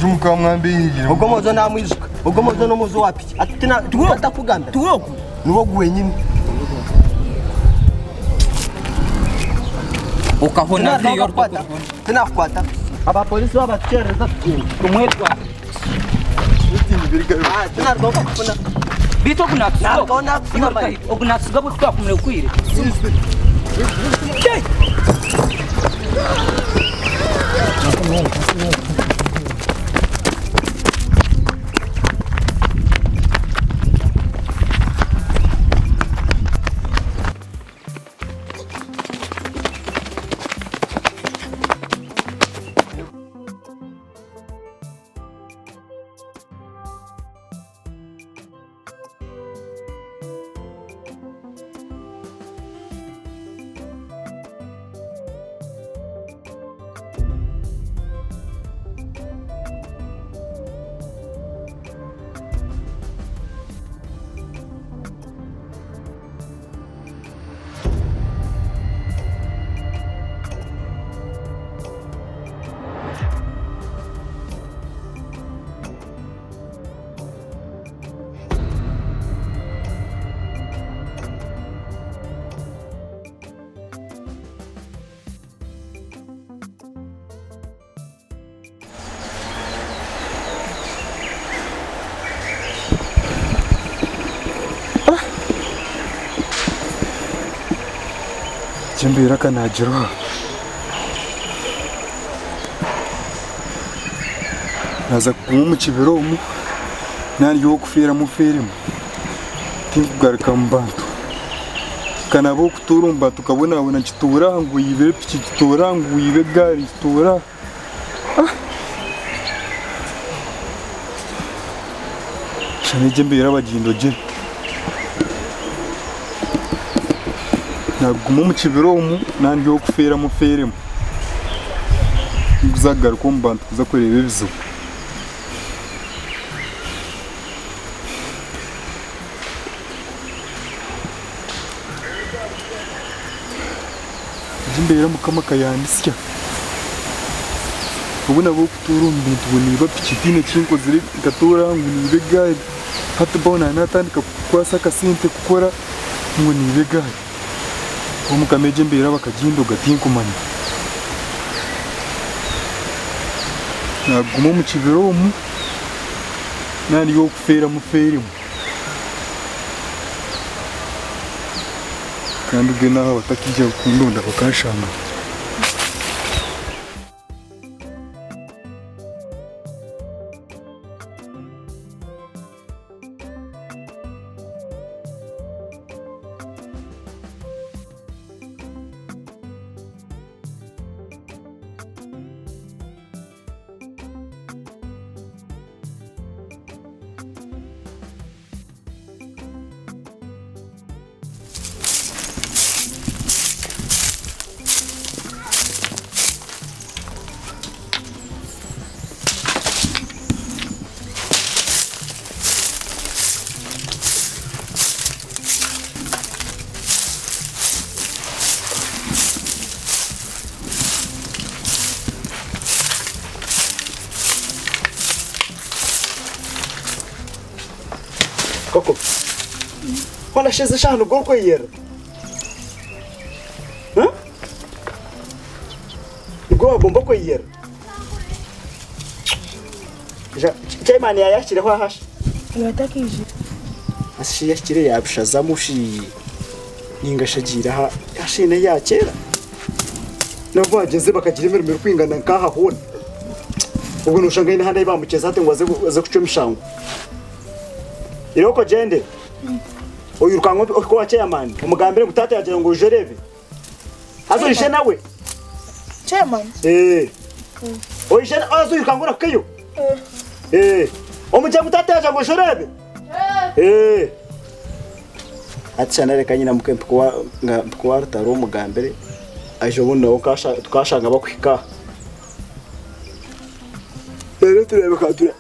Jumuka mwambe yinjira. Ugomozo namwizuka. Ugomozo no muzo wapi? Atina tuwata kugamba. Tuwoku. Nuwo gwenyine. Ukahona ndiyo kwata. Tunakwata. Aba polisi babakereza kumwetwa. Tunarwa kufuna. Bito kuna Nakona kufuna bali. Okunasiga bwo twakumule kwire. Embeera kanagiro. Naza kumu kibiromu nari yo kufira mu ferimu. Tinkugaruka mu bantu. Kanabo kuturumba tukabona abona kitura ngo yibe piki kitura ngo yibe gari kitura. Shane Embeera bagindo je. Naguma mu kibiromu nandi yo kufira mu ferimu. Nguzagaruka mu bantu kuza kureba ibizo. Embeera mukama kayandisya. Ubona bo kuturumba ntubona iba pikitine kinko ziri gatura ngo nibe gari. Hata bona natandika kwasa kasente kukora ngo nibe gari. Umukameje Embeera bakagindo gatinkumanya. Naguma mu kibiromu nari yo kufera mu ferimu. Kandi ubwe naho batakijya kundonda bakashanga. Koko. Wala shize shahano gorko yera. Igwa bomba ko yera. Chaimani yashire ho hasha. Yatakije. Ashi yashire yabishaza mushi. Ningashagira ha yashine yakera. Nabo ageze bakagira imirimo kwingana nkaha hone. Ubwo nushanga ine handa ibamukeza ate ngo aze kucomishango. Iroko jende. Oyu rukango ko wachairman. Umugambire gutata yagira ngo ujereve. Hazo ishe nawe. Chairman. Oyu ishe azo yukangura kayo. Omuje gutata yagira ngo ujereve. Atsana reka nyina mukempe kwa rutaro umugambire. Aje buno ukasha tukashanga bakwika. Rero turebe kature.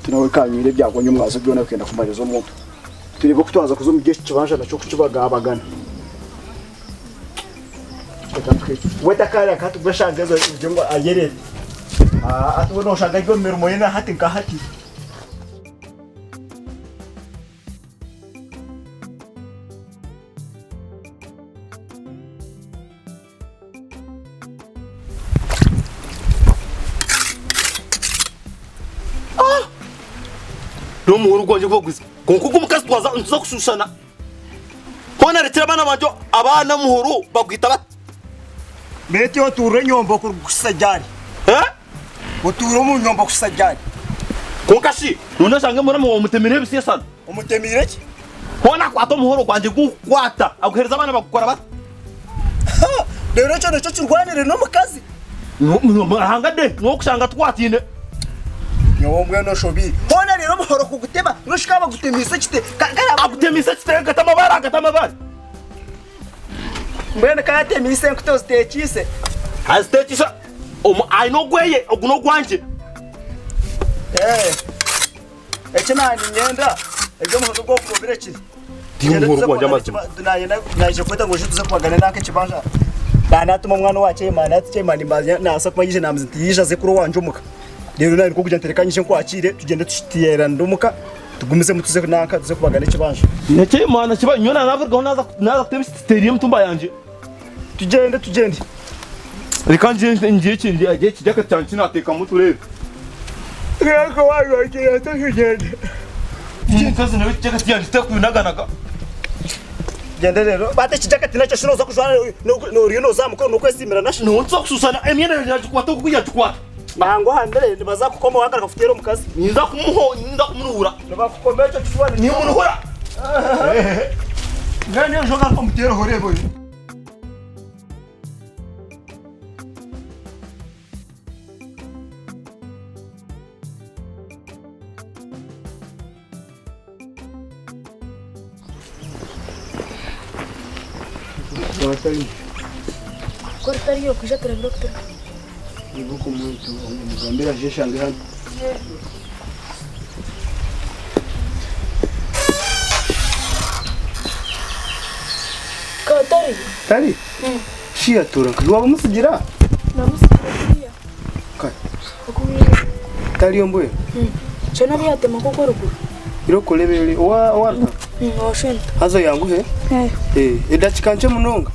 Tunawe kanyire byagonye umwazo byona kwenda kumariza umuntu. Turebe ko twaza kuzomugiye kibanja naco kukibaga abagana. Weta kare akatubashangeza ibyo ngo ayere. ati wono shanga go mirimo yena hati nka hati. No muhuru gwanjye bogwiza konkuko umukasi twaza ntuza kushushana hona retira bana banjo abana muhuru bagwita bat Beti oture nyombo kusajari. Oture mu nyombo kusajari. konkashi none shange mura mu mutemire bisesana Umutemire ki? hona kwato muhuru gwanjye gukwata aguhereza abana bagukora bat Rero cyo cyo cyurwanire no mukazi. hanga de no kushanga twatine Nyomwe no shobi. Hona rero muhoro kugutema nushika bagutemise kite. agutemise kite gatamabara Mbene katemise nkutoztekise. hastekisa I know gweye oguno gwanje Eche nani nyenda. Ejo muhoro go probire kiri. muhuru gwanje amazima Naje kweta ngo tuze kubagana nake kibanja. Dana tuma mwana wacu Imana ati Imana imbaza nasa kwagije namuziti yishaze kuri wanje umuka. Rero nari ko kujanterekanyije ko akire tugende tushitiyera ndumuka tugumize mutuze naka tuze kubagana kibanja. nake Imana kiba nyona navuga naza kutebisa stadium tumba yanje Tugende. reka ngiye kindi agiye kijaka cyane nateka muturebe Reko wayo akira tugende. kazi nawe kijaka cyane takunaganaga Gende rero bate kijakati nacyo shinoza kushwana no rino zamuko no kwesimira nashi. nonza kususana emyenda yaje kwata kuyatukwa Mango handere nibaza kukoma wagaraka kufutero mukazi. ninza kumunuhura Nibakukomera cyo kishwana ni umunuhura ngani yo joga ko mutero horebo. Cortaria que já travou que Ibu kumuntu mugambira je shange hano. Cortaria. Tari? Shia tura kwa musigira? Na musikia. Kai. Okuye. Tari omboye. Chana bya tema ko korugo. Iro kolebele wa. Oshenta. Hazo yangu he? Edachikanje munonga.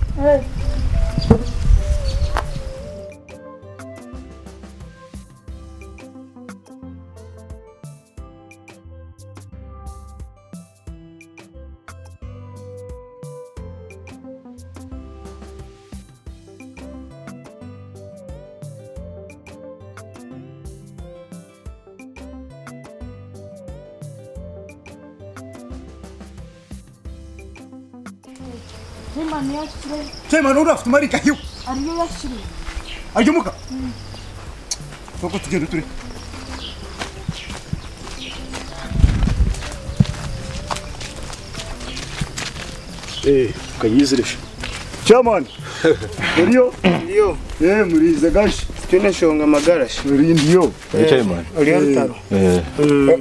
Imani yashire. Sema nuru afite marika hiyo. Ariyo yashire. Ajumuka. Soko tugende ture. Kayizirisha. Chairman. Ndiyo. Muriza gashi. Tune shonga magarashi. Ndiyo. Chairman Uriyo ntaro.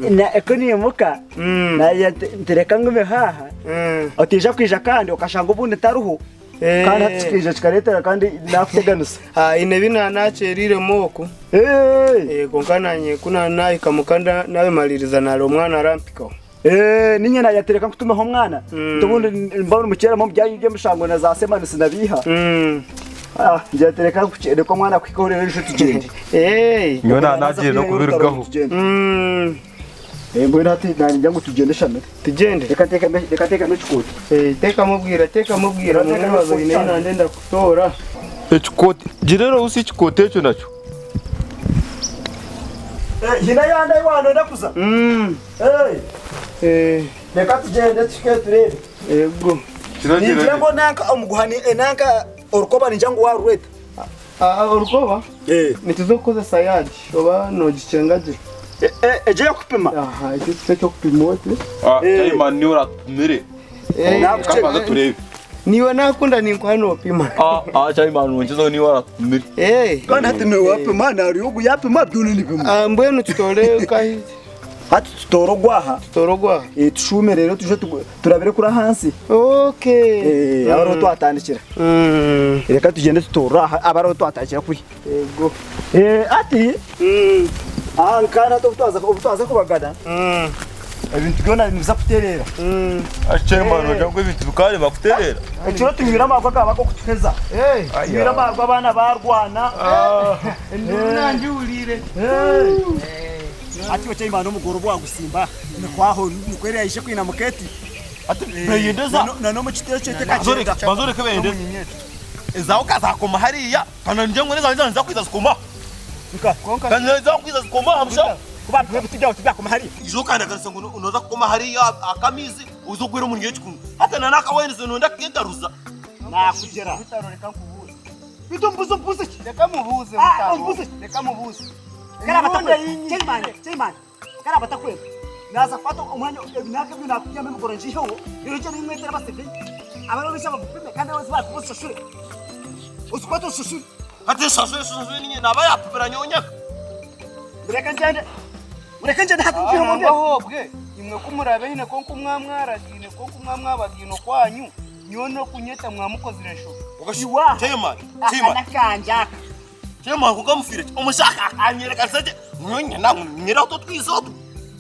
Na ekoni muka na ya tereka ngume haha otija kwija kandi ukashanga ubundi taruho kandi hatsikije kikareta kandi nakuteganusa Ine bina nacerire moko. Konkananye kuna nayi kamukanda nawe maliriza nalo mwana arampikaho. ninye na yatereka kutume ho mwana tubundi mbona umukera mu byaje mushango na za semana sinabiha njatereka kucere ko mwana kwikorera ejo tugende nyona nagiye no kubirgaho mbona ati nanjye ngo tugende shame Tugende. reka teka no chikote Teka mubwira mu bibazo bine nandenda kutora. ekikote girero usi ekikote cyo nacho hina yanda iwano ndakuza reka tugende tike turebe Ego. ninjira ngo nanka omuguhani nanka orukoba ninjango warweta Urukoba? Nituzokoza sayadi. Oba no gicengage. eje yakupima Icyo cyo kupima wote. Chairman ni uratumire kamaza turebe Niwe nakunda ninko hano opima. Chairman wenjezo ni uratumire kandi hati no wapima na ariyo yapima byone nipima Mbwenu tutole kahizi. hati tutorogwaha torogwa tushume rero tuje turabere kuri hansi abaro twatandikira reka tugende tutoraha abaro twatandikira kuri yego ati ankana tutaza kubagana ibintu byona biza kuterera Chairman ujya ngo ibintu bikare bakuterera ekiro tunyira amagwa gabako kutukeza tunyira amagwa abana barwana nanjye urire ati wacha imana umugoro bwa gusimba kwaho nukwere yishe kwina muketi ati ntiyendeza no mu kitero cyete bazore kabende ezaho kazakoma hariya kana nje ngo neza kwiza zikoma kana neza kwiza zikoma amsha kuba tujya tujya hari ijo kandi agarisa ngo unoza koma hariya akamizi uzogwira umuntu yecikuru hata nanaka wenze nonda kengaruza nakugera bitaroreka kubuza bitumbuze reka mubuze mutaro reka mubuze karabata Chairman karabata kweli naza fata umwanya naka binakujya mu koronji ho iroje nimwetera basebe abaro bishaba gupime kandi bose bakubuza shure usikwato shure hata shashe ninye naba yapupira nyonyaka ureka njye hatugiye mu hobwe imwe kumurabe hine ko kumwamwaragine ko kumwamwabagino kwanyu nyono kunyeta mwamukozire sho ugashiwa Chairman nakanjaka Chairman kugamufire umushaka anyereka saje nyonye nyira to twizoto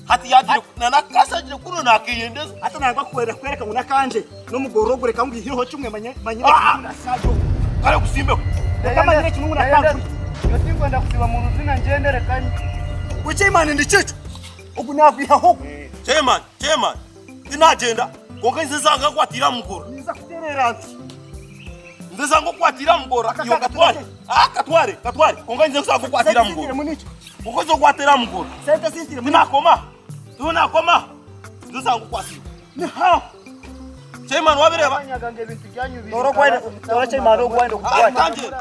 hati yagire nanakasajire kuno nakiyendeza hata nagwa kwereka ngo nakanje no mugorogore kandi hiriho cyumwe manye nasajo kare gusimbe reka manye kimwe nakanje yo tingwenda kusiba mu ruzina ngendere kanye Chairman ndicecu ubu nagwiha ho Chairman inagenda konka nzanga kwatira mugoro niza kuterera nzanga kwatira mugoro iyo katware konka nzanga kwatira mugoro uko zo kwatira mugoro sente sintire tunakoma nzanga kwatira ni ha Chairman wabireba abanyaga nge bintu byanyu Chairman ogwende kanje